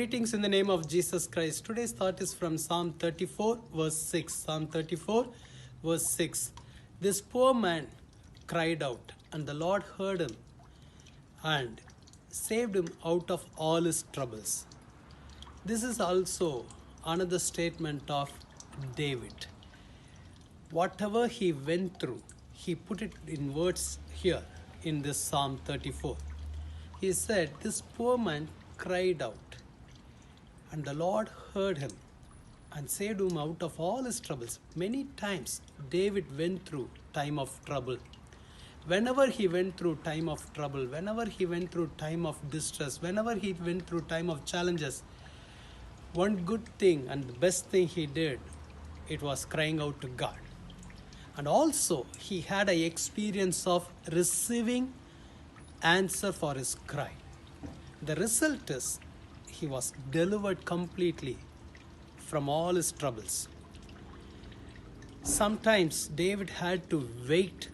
Greetings in the name of Jesus Christ. Today's thought is from Psalm 34 verse 6. Psalm 34 verse 6. This poor man cried out, and the Lord heard him and saved him out of all his troubles. This is also another statement of David. Whatever he went through, he put it in words here in this Psalm 34. He said, this poor man cried out, and the Lord heard him and saved him out of all his troubles. Many times David went through time of trouble. Whenever he went through time of trouble, whenever he went through time of distress, whenever he went through time of challenges, one good thing and the best thing he did, it was crying out to God. And also he had an experience of receiving answer for his cry. The result is he was delivered completely from all his troubles. Sometimes David had to wait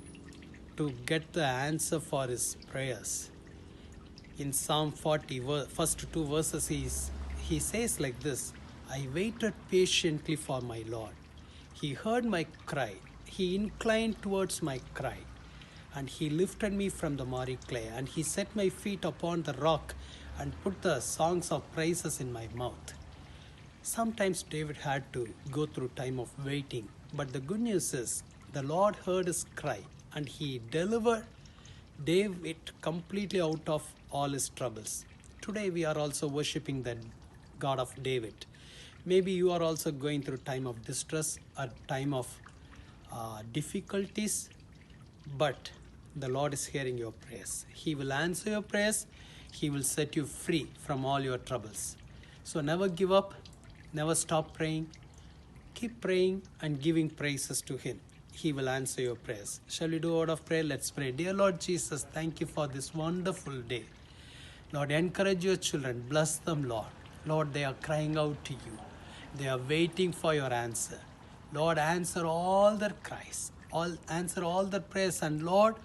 to get the answer for his prayers. In Psalm 40, first two verses, he says like this, I waited patiently for my Lord. He heard my cry. He inclined towards my cry. And he lifted me from the miry clay. And he set my feet upon the rock and put the songs of praises in my mouth. Sometimes David had to go through time of waiting. But the good news is the Lord heard his cry and he delivered David completely out of all his troubles. Today we are also worshipping the God of David. Maybe you are also going through time of distress or time of difficulties, but the Lord is hearing your prayers. He will answer your prayers. He will set you free from all your troubles. So never give up. Never stop praying. Keep praying and giving praises to Him. He will answer your prayers. Shall we do a word of prayer? Let's pray. Dear Lord Jesus, thank you for this wonderful day. Lord, encourage your children. Bless them, Lord. Lord, they are crying out to you. They are waiting for your answer. Lord, answer all their cries. Answer all their prayers. And Lord,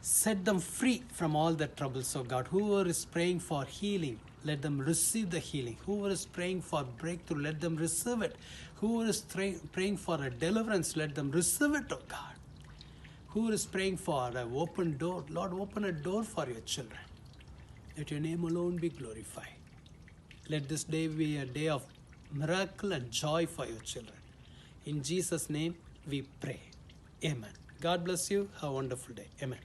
set them free from all their troubles, oh God. Whoever is praying for healing, let them receive the healing. Whoever is praying for breakthrough, let them receive it. Whoever is praying for a deliverance, let them receive it, oh God. Whoever is praying for an open door, Lord, open a door for your children. Let your name alone be glorified. Let this day be a day of miracle and joy for your children. In Jesus' name we pray. Amen. God bless you. Have a wonderful day. Amen.